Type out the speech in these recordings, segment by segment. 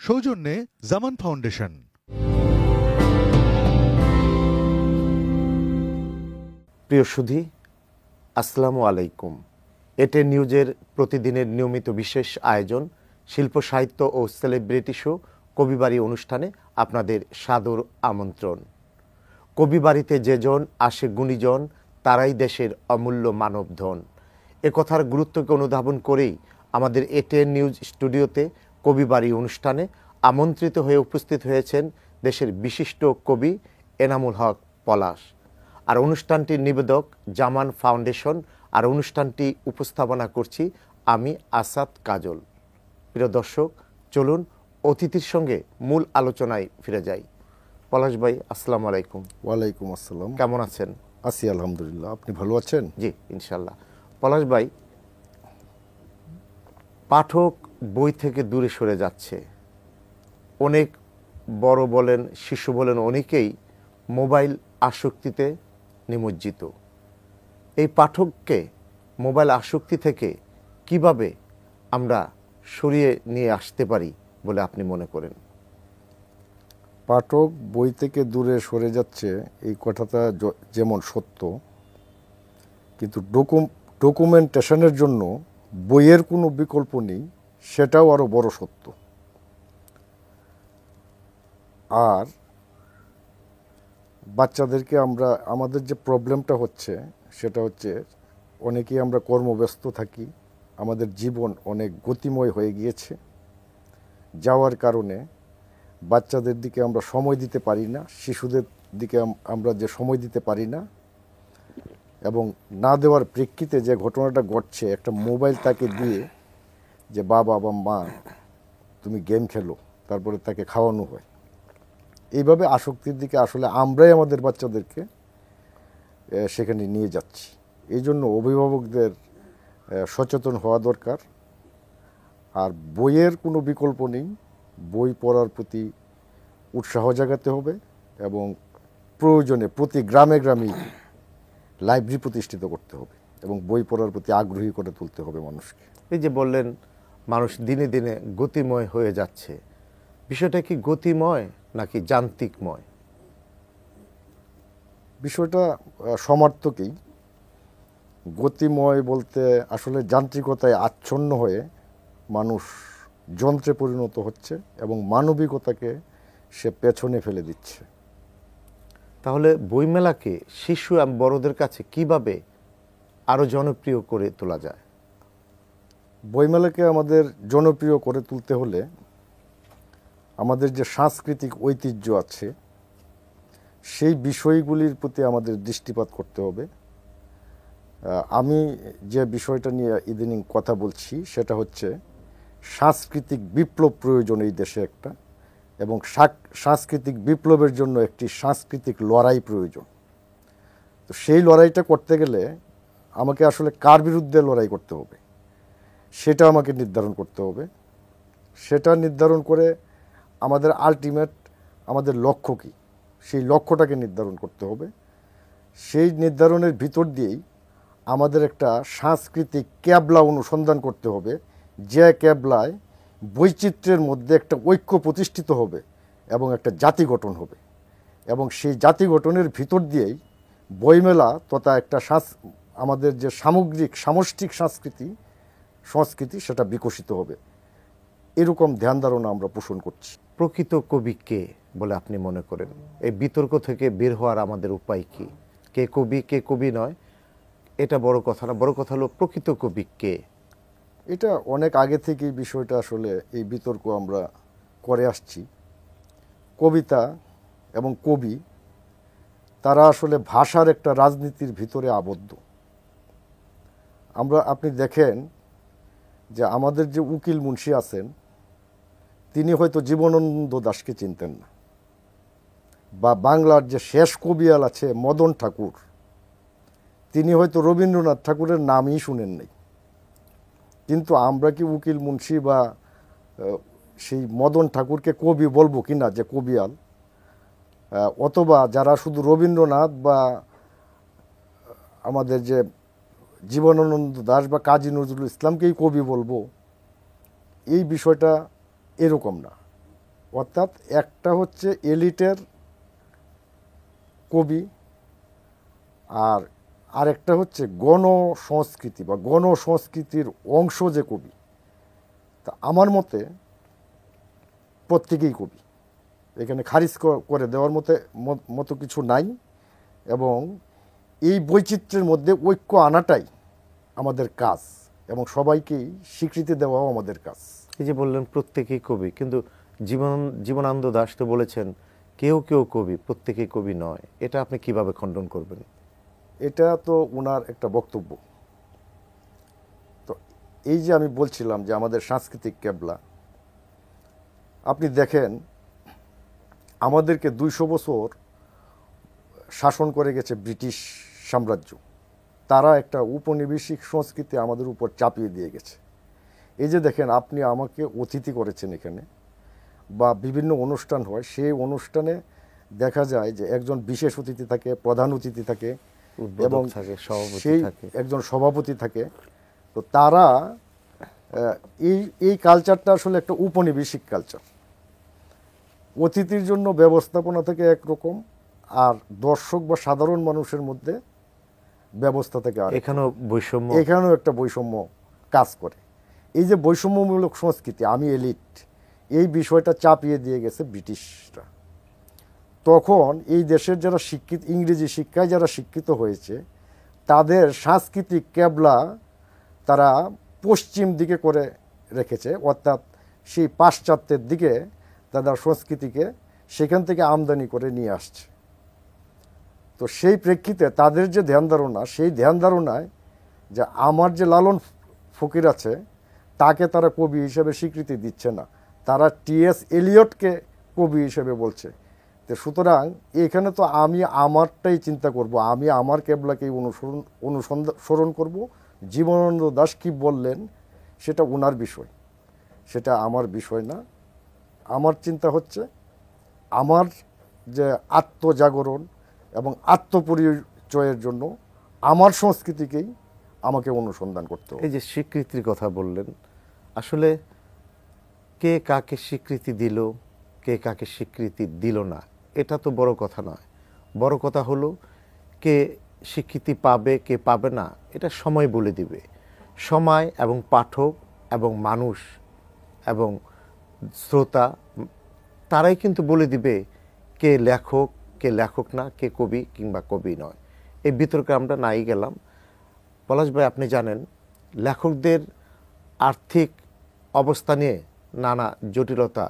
সৌজন্যে জামান ফাউন্ডেশন। প্রিয় সুধী, আসসালামু আলাইকুম। এটে নিউজের প্রতিদিনের নিয়মিত বিশেষ আয়োজন শিল্প সাহিত্য ও সেলিব্রিটি শো কবিবাড়ি অনুষ্ঠানে আপনাদের সাদর আমন্ত্রণ। কবিবাড়িতে যেজন আসে গুণীজন, তারাই দেশের অমূল্য মানবধন। এ কথার গুরুত্বকে অনুধাবন করেই আমাদের এটেন নিউজ স্টুডিওতে কবিবাড়ি অনুষ্ঠানে আমন্ত্রিত হয়ে উপস্থিত হয়েছেন দেশের বিশিষ্ট কবি এনামুল হক পলাশ। আর অনুষ্ঠানটির নিবেদক জামান ফাউন্ডেশন। আর অনুষ্ঠানটি উপস্থাপনা করছি আমি আসাদ কাজল। প্রিয় দর্শক, চলুন অতিথির সঙ্গে মূল আলোচনায় ফিরে যাই। পলাশ ভাই, আসসালামু আলাইকুম। ওয়ালাইকুম আসসালাম। কেমন আছেন? আছি আলহামদুলিল্লাহ। আপনি ভালো আছেন? জি, ইনশাল্লাহ। পলাশ ভাই, পাঠক বই থেকে দূরে সরে যাচ্ছে। অনেক বড় বলেন, শিশু বলেন, অনেকেই মোবাইল আসক্তিতে নিমজ্জিত। এই পাঠককে মোবাইল আসক্তি থেকে কিভাবে আমরা সরিয়ে নিয়ে আসতে পারি বলে আপনি মনে করেন? পাঠক বই থেকে দূরে সরে যাচ্ছে, এই কথাটা যেমন সত্য, কিন্তু ডকুমেন্টেশনের জন্য বইয়ের কোনো বিকল্প নেই, সেটাও আরও বড় সত্য। আর বাচ্চাদেরকে আমাদের যে প্রবলেমটা হচ্ছে সেটা হচ্ছে অনেকেই আমরা কর্মব্যস্ত থাকি, আমাদের জীবন অনেক গতিময় হয়ে গিয়েছে, যাওয়ার কারণে বাচ্চাদের দিকে আমরা সময় দিতে পারি না, শিশুদের দিকে আমরা যে সময় দিতে পারি না, এবং না দেওয়ার প্রেক্ষিতে যে ঘটনাটা ঘটছে, একটা মোবাইল তাকে দিয়ে যে বাবা বা মা তুমি গেম খেলো, তারপরে তাকে খাওয়ানো হয়। এইভাবে আসক্তির দিকে আসলে আমরাই আমাদের বাচ্চাদেরকে সেখানে নিয়ে যাচ্ছি। এই জন্য অভিভাবকদের সচেতন হওয়া দরকার। আর বইয়ের কোনো বিকল্প নেই, বই পড়ার প্রতি উৎসাহ জাগাতে হবে এবং প্রয়োজনে প্রতি গ্রামে গ্রামে লাইব্রেরি প্রতিষ্ঠিত করতে হবে এবং বই পড়ার প্রতি আগ্রহী করে তুলতে হবে মানুষকে। এই যে বললেন মানুষ দিনে দিনে গতিময় হয়ে যাচ্ছে, বিষয়টা কি গতিময় নাকি যান্ত্রিকময়? বিষয়টা সমার্থকই। গতিময় বলতে আসলে যান্ত্রিকতায় আচ্ছন্ন হয়ে মানুষ যন্ত্রে পরিণত হচ্ছে এবং মানবিকতাকে সে পেছনে ফেলে দিচ্ছে। তাহলে বইমেলাকে শিশু এবং বড়দের কাছে কিভাবে আরো জনপ্রিয় করে তোলা যায়? বইমেলাকে আমাদের জনপ্রিয় করে তুলতে হলে আমাদের যে সাংস্কৃতিক ঐতিহ্য আছে সেই বিষয়গুলির প্রতি আমাদের দৃষ্টিপাত করতে হবে। আমি যে বিষয়টা নিয়ে ইদানিং কথা বলছি সেটা হচ্ছে সাংস্কৃতিক বিপ্লব প্রয়োজন এই দেশে একটা, এবং সাংস্কৃতিক বিপ্লবের জন্য একটি সাংস্কৃতিক লড়াই প্রয়োজন। তো সেই লড়াইটা করতে গেলে আমাকে আসলে কার বিরুদ্ধে লড়াই করতে হবে সেটা আমাকে নির্ধারণ করতে হবে। সেটা নির্ধারণ করে আমাদের আলটিমেট আমাদের লক্ষ্য কী, সেই লক্ষ্যটাকে নির্ধারণ করতে হবে। সেই নির্ধারণের ভিতর দিয়েই আমাদের একটা সাংস্কৃতিক ক্যাবলা অনুসন্ধান করতে হবে, যে ক্যাবলায় বৈচিত্র্যের মধ্যে একটা ঐক্য প্রতিষ্ঠিত হবে এবং একটা জাতি গঠন হবে, এবং সেই জাতি গঠনের ভিতর দিয়েই বইমেলা তথা একটা আমাদের যে সামগ্রিক সামষ্টিক সংস্কৃতি সেটা বিকশিত হবে। এরকম ধ্যান ধারণা আমরা পোষণ করছি। প্রকৃত কবি কে বলে আপনি মনে করেন? এই বিতর্ক থেকে বের হওয়ার আমাদের উপায় কি? কে কবি কে কবি নয়, এটা বড় কথা না, বড় কথা হলো প্রকৃত কবি কে। এটা অনেক আগে থেকেই বিষয়টা আসলে এই বিতর্ক আমরা করে আসছি। কবিতা এবং কবি তারা আসলে ভাষার একটা রাজনীতির ভিতরে আবদ্ধ। আপনি দেখেন যে আমাদের যে উকিল মুন্সি আছেন তিনি হয়তো জীবনানন্দ দাশকে চিনতেন না, বা বাংলার যে শেষ কবিয়াল আছে মদন ঠাকুর, তিনি হয়তো রবীন্দ্রনাথ ঠাকুরের নামই শুনেন নাই। কিন্তু আমরা কি উকিল মুন্সি বা সেই মদন ঠাকুরকে কবি বলবো কি না, যে কবিয়াল? অথবা যারা শুধু রবীন্দ্রনাথ বা আমাদের যে জীবনানন্দ দাশ বা কাজী নজরুল ইসলামকেই কবি বলবো, এই বিষয়টা এরকম না। অর্থাৎ একটা হচ্ছে এলিটের কবি, আর আরেকটা হচ্ছে গণসংস্কৃতি বা গণসংস্কৃতির অংশ যে কবি। তা আমার মতে প্রত্যেকেই কবি, এখানে খারিজ করে দেওয়ার মতো কিছু নাই, এবং এই বৈচিত্র্যের মধ্যে ঐক্য আনাটাই আমাদের কাজ এবং সবাইকেই স্বীকৃতি দেওয়াও আমাদের কাজ। এই যে বললেন প্রত্যেকেই কবি, কিন্তু জীবনানন্দ দাশ তো বলেছেন কেউ কেউ কবি, প্রত্যেকেই কবি নয়। এটা আপনি কিভাবে খণ্ডন করবেন? এটা তো ওনার একটা বক্তব্য। তো এই যে আমি বলছিলাম যে আমাদের সাংস্কৃতিক কেবলা, আপনি দেখেন আমাদেরকে 200 বছর শাসন করে গেছে ব্রিটিশ সাম্রাজ্য। তারা একটা উপনিবেশিক সংস্কৃতি আমাদের উপর চাপিয়ে দিয়ে গেছে। এই যে দেখেন, আপনি আমাকে অতিথি করেছেন এখানে, বা বিভিন্ন অনুষ্ঠান হয়, সেই অনুষ্ঠানে দেখা যায় যে একজন বিশেষ অতিথি থাকে, প্রধান অতিথি থাকে, এবং সেই একজন সভাপতি থাকে। তো তারা এই কালচারটা আসলে একটা উপনিবেশিক কালচার। অতিথির জন্য ব্যবস্থাপনা থেকে একরকম, আর দর্শক বা সাধারণ মানুষের মধ্যে ব্যবস্থা থেকে এখানেও একটা বৈষম্য কাজ করে। এই যে বৈষম্যমূলক সংস্কৃতি, আমি এলিট, এই বিষয়টা চাপিয়ে দিয়ে গেছে ব্রিটিশরা। তখন এই দেশের যারা শিক্ষিত, ইংরেজি শিক্ষায় যারা শিক্ষিত হয়েছে, তাদের সাংস্কৃতিক কেবলা তারা পশ্চিম দিকে করে রেখেছে, অর্থাৎ সেই পাশ্চাত্যের দিকে তাদের সংস্কৃতিকে সেখান থেকে আমদানি করে নিয়ে আসছে। তো সেই প্রেক্ষিতে তাদের যে ধ্যান ধারণা, সেই ধ্যান ধারণায় যে আমার যে লালন ফকির আছে তাকে তারা কবি হিসেবে স্বীকৃতি দিচ্ছে না, তারা টি.এস. এলিয়টকে কবি হিসেবে বলছে। তো সুতরাং এখানে তো আমি আমারটাই চিন্তা করব, আমি আমার কেবলাকেই অনুসরণ করব। জীবনানন্দ দাশ কি বললেন সেটা ওনার বিষয়, সেটা আমার বিষয় না। আমার চিন্তা হচ্ছে আমার যে আত্মজাগরণ এবং আত্মপরিচয়ের জন্য আমার সংস্কৃতিকেই আমাকে অনুসন্ধান করতে হবে। এই যে স্বীকৃতির কথা বললেন, আসলে কে কাকে স্বীকৃতি দিল, কে কাকে স্বীকৃতি দিল না, এটা তো বড় কথা নয়। বড় কথা হলো কে স্বীকৃতি পাবে, কে পাবে না, এটা সময় বলে দিবে। সময় এবং পাঠক এবং মানুষ এবং শ্রোতা, তারাই কিন্তু বলে দিবে কে লেখক, কে লেখক না, কে কবি কিংবা কবি নয়। এই বিতর্কে আমরা নাই গেলাম। পলাশ ভাই, আপনি জানেন লেখকদের আর্থিক অবস্থা নিয়ে নানা জটিলতা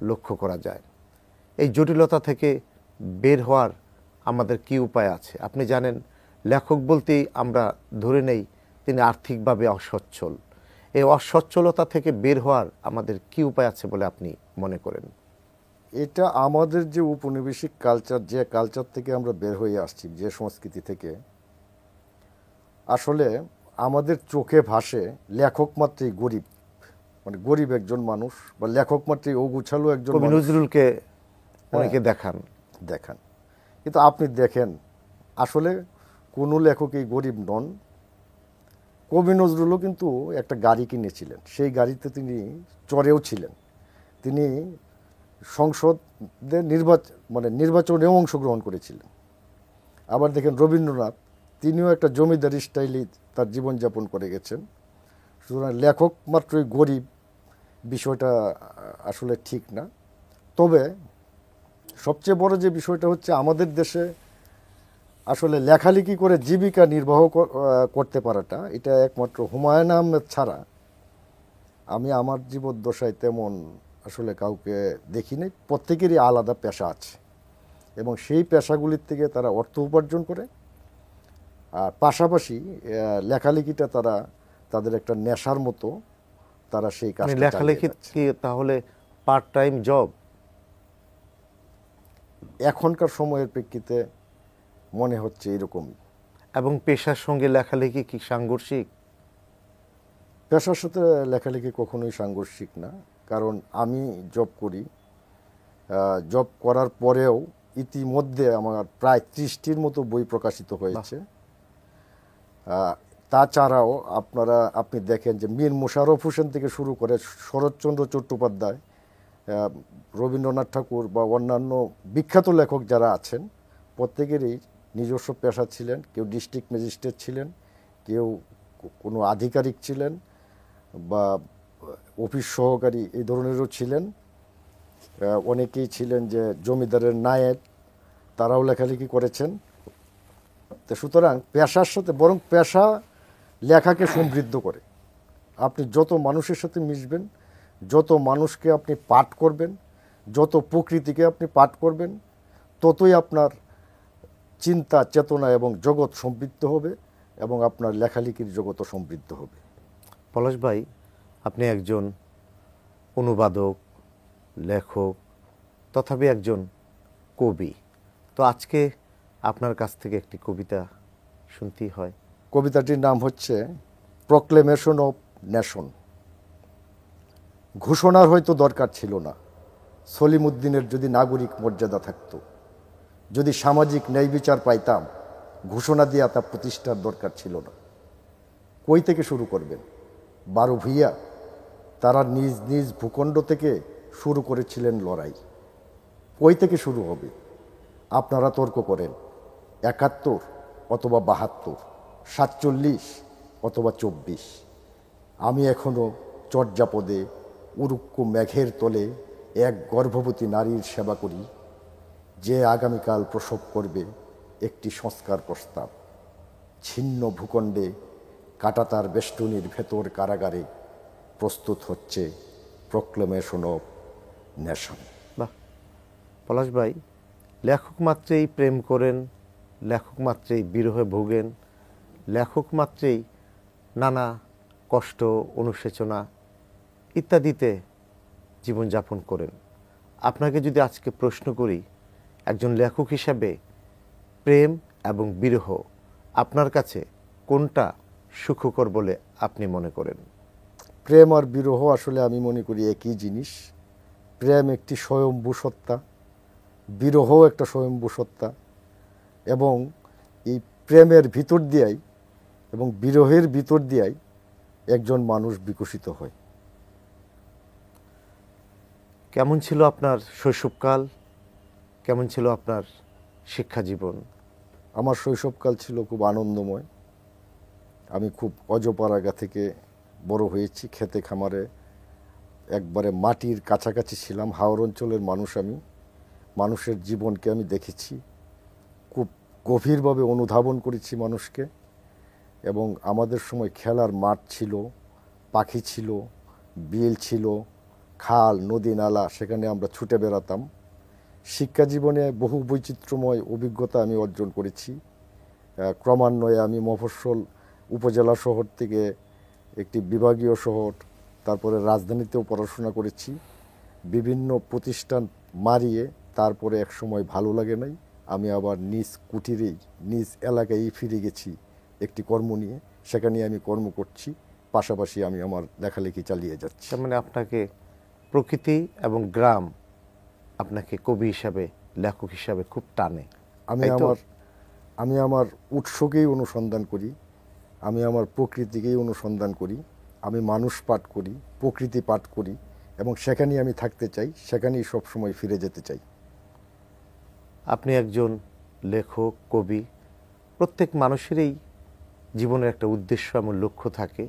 লক্ষ্য করা যায়। এই জটিলতা থেকে বের হওয়ার আমাদের কি উপায় আছে? আপনি জানেন লেখক বলতেই আমরা ধরে নেই তিনি আর্থিকভাবে অসচ্ছল। এই অসচ্ছলতা থেকে বের হওয়ার আমাদের কি উপায় আছে বলে আপনি মনে করেন? এটা আমাদের যে উপনিবেশিক কালচার, যে কালচার থেকে আমরা বের হয়ে আসছি, যে সংস্কৃতি থেকে, আসলে আমাদের চোখে ভাসে লেখক মাত্রই গরিব, মানে গরিব একজন মানুষ, বা লেখক মাত্রই অগুছালো একজন মানুষ। কবি নজরুলকে অনেকে দেখান। কিন্তু আপনি দেখেন আসলে কোনো লেখকই গরিব নন। কবি নজরুলও কিন্তু একটা গাড়ি কিনেছিলেন, সেই গাড়িতে তিনি চড়েও ছিলেন। তিনি সংসদের নির্বাচনেও অংশগ্রহণ করেছিলেন। আবার দেখেন রবীন্দ্রনাথ, তিনিও একটা জমিদারি স্টাইলেই তার জীবনযাপন করে গেছেন। সুতরাং লেখক মাত্রই গরিব বিষয়টা আসলে ঠিক না। তবে সবচেয়ে বড় যে বিষয়টা হচ্ছে, আমাদের দেশে আসলে লেখালেখি করে জীবিকা নির্বাহ করতে পারাটা, এটা একমাত্র হুমায়ুন আহমেদ ছাড়া আমি আমার জীবদ্দশায় তেমন আসলে কাউকে দেখিনি। প্রত্যেকেরই আলাদা পেশা আছে এবং সেই পেশাগুলির থেকে তারা অর্থ উপার্জন করে, আর পাশাপাশি লেখালেখিটা তারা তাদের একটা নেশার মতো তারা সেই কাজ। লেখালেখি কি তাহলে পার্ট টাইম জব? এখনকার সময়ের প্রেক্ষিতে মনে হচ্ছে এরকমই। এবং পেশার সঙ্গে লেখালেখি কি সাংঘর্ষিক? পেশার সাথে লেখালেখি কখনোই সাংঘর্ষিক না, কারণ আমি জব করি। জব করার পরেও ইতিমধ্যে আমার প্রায় 30টির মতো বই প্রকাশিত হয়েছে। তাছাড়াও আপনি দেখেন যে মীর মোশাররফ হোসেন থেকে শুরু করে শরৎচন্দ্র চট্টোপাধ্যায়, রবীন্দ্রনাথ ঠাকুর বা অন্যান্য বিখ্যাত লেখক যারা আছেন প্রত্যেকেরই নিজস্ব পেশা ছিলেন। কেউ ডিস্ট্রিক্ট ম্যাজিস্ট্রেট ছিলেন, কেউ কোনো আধিকারিক ছিলেন বা অফিস সহকারী এই ধরনেরও ছিলেন। অনেকেই ছিলেন যে জমিদারের নায়েব, তারাও লেখালেখি করেছেন। তো সুতরাং পেশার সাথে বরং পেশা লেখাকে সমৃদ্ধ করে। আপনি যত মানুষের সাথে মিশবেন, যত মানুষকে আপনি পাঠ করবেন, যত প্রকৃতিকে আপনি পাঠ করবেন, ততই আপনার চিন্তা চেতনা এবং জগৎ সমৃদ্ধ হবে এবং আপনার লেখালেখির জগৎও সমৃদ্ধ হবে। পলাশ ভাই, আপনি একজন অনুবাদক, লেখক, তথাপি একজন কবি। তো আজকে আপনার কাছ থেকে একটি কবিতা শুনতেই হয়। কবিতাটির নাম হচ্ছে প্রক্লেমেশন অফ নেশন। ঘোষণার হয়তো দরকার ছিল না, সলিমুদ্দিনের যদি নাগরিক মর্যাদা থাকতো, যদি সামাজিক ন্যায় বিচার পাইতাম, ঘোষণা দিয়ে তা প্রতিষ্ঠার দরকার ছিল না। কই থেকে শুরু করবেন? 12 ভূঁইয়া তারা নিজ নিজ ভূখণ্ড থেকে শুরু করেছিলেন লড়াই। কই থেকে শুরু হবে? আপনারা তর্ক করেন 71 অথবা 72, 47 অথবা 24। আমি এখনও চর্যাপদে উরুক্কু মেঘের তলে এক গর্ভবতী নারীর সেবা করি, যে আগামীকাল প্রসব করবে একটি সংস্কার প্রস্তাব। ছিন্ন ভূখণ্ডে কাঁটাতার বেষ্টনীর ভেতর কারাগারে প্রস্তুত হচ্ছে প্রক্লেমেশন অফ নেশন। বাহ, পলাশ ভাই, লেখক মাত্রেই প্রেম করেন, লেখক মাত্রেই বিরহে ভোগেন, লেখক মাত্রেই নানা কষ্ট, অনুশোচনা ইত্যাদিতে জীবনযাপন করেন। আপনাকে যদি আজকে প্রশ্ন করি, একজন লেখক হিসাবে প্রেম এবং বিরহ আপনার কাছে কোনটা সুখকর বলে আপনি মনে করেন? প্রেম আর বিরহ আসলে আমি মনে করি একই জিনিস। প্রেম একটি স্বয়ম্ভূ সত্তা, বিরহও একটা স্বয়ম্ভূ সত্তা, এবং এই প্রেমের ভিতর দিয়াই এবং বিরহের ভিতর দিয়াই একজন মানুষ বিকশিত হয়। কেমন ছিল আপনার শৈশবকাল? কেমন ছিল আপনার শিক্ষা জীবন? আমার শৈশবকাল ছিল খুব আনন্দময়। আমি খুব অজপাড়াগা থেকে বড় হয়েছি, খেতে খামারে একবারে মাটির কাছাকাছি ছিলাম। হাওর অঞ্চলের মানুষ আমি। মানুষের জীবনকে আমি দেখেছি, খুব গভীরভাবে অনুধাবন করেছি মানুষকে। এবং আমাদের সময় খেলার মাঠ ছিল, পাখি ছিল, বিল ছিল, খাল, নদী, নালা, সেখানে আমরা ছুটে বেড়াতাম। শিক্ষা জীবনে বহু বৈচিত্র্যময় অভিজ্ঞতা আমি অর্জন করেছি। ক্রমান্বয়ে আমি মফস্বল উপজেলা শহর থেকে একটি বিভাগীয় শহর, তারপরে রাজধানীতেও পড়াশোনা করেছি। বিভিন্ন প্রতিষ্ঠান মারিয়ে তারপরে এক সময় ভালো লাগে নাই, আমি আবার নিজ কুটিরেই নিজ এলাকায় ফিরে গেছি একটি কর্ম নিয়ে। সেখানে আমি কর্ম করছি, পাশাপাশি আমি আমার লেখালেখি চালিয়ে যাচ্ছি। তার মানে আপনাকে প্রকৃতি এবং গ্রাম আপনাকে কবি হিসাবে, লেখক হিসাবে খুব টানে। আমি আমার উৎসকেই অনুসন্ধান করি, আমি আমার প্রকৃতিকেই অনুসন্ধান করি, আমি মানুষ পাঠ করি, প্রকৃতি পাঠ করি, এবং সেখানেই আমি থাকতে চাই, সেখানেই সবসময় ফিরে যেতে চাই। আপনি একজন লেখক, কবি। প্রত্যেক মানুষেরই জীবনের একটা উদ্দেশ্য এবং লক্ষ্য থাকে।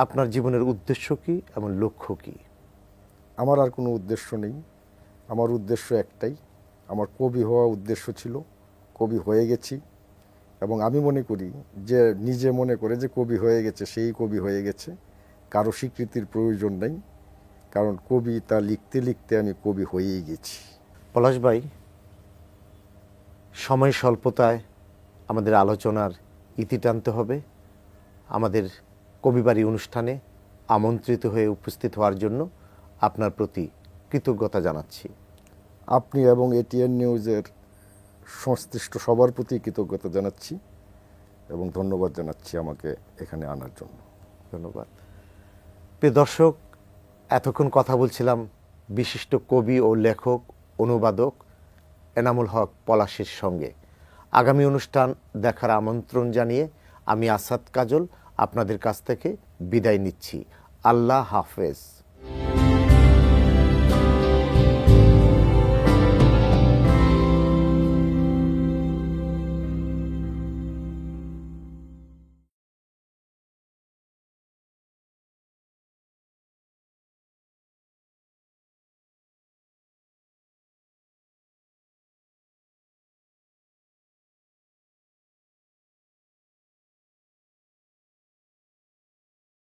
আপনার জীবনের উদ্দেশ্য কি এবং লক্ষ্য কি? আমার আর কোনো উদ্দেশ্য নেই। আমার উদ্দেশ্য একটাই, আমার কবি হওয়া উদ্দেশ্য ছিল, কবি হয়ে গেছি। এবং আমি মনে করি যে নিজে মনে করে যে কবি হয়ে গেছে সেই কবি হয়ে গেছে, কারো স্বীকৃতির প্রয়োজন নেই, কারণ কবিতা লিখতে লিখতে আমি কবি হয়েই গেছি। পলাশ ভাই, সময় স্বল্পতায় আমাদের আলোচনার ইতি টানতে হবে। আমাদের কবিবাড়ি অনুষ্ঠানে আমন্ত্রিত হয়ে উপস্থিত হওয়ার জন্য আপনার প্রতি কৃতজ্ঞতা জানাচ্ছি। আপনি এবং এটিএন নিউজের সংশ্লিষ্ট সবার প্রতি কৃতজ্ঞতা জানাচ্ছি এবং ধন্যবাদ জানাচ্ছি আমাকে এখানে আনার জন্য। ধন্যবাদ। প্রিয় দর্শক, এতক্ষণ কথা বলছিলাম বিশিষ্ট কবি ও লেখক, অনুবাদক এনামুল হক পলাশের সঙ্গে। আগামী অনুষ্ঠান দেখার আমন্ত্রণ জানিয়ে আমি আসাদ কাজল আপনাদের কাছ থেকে বিদায় নিচ্ছি। আল্লাহ হাফেজ।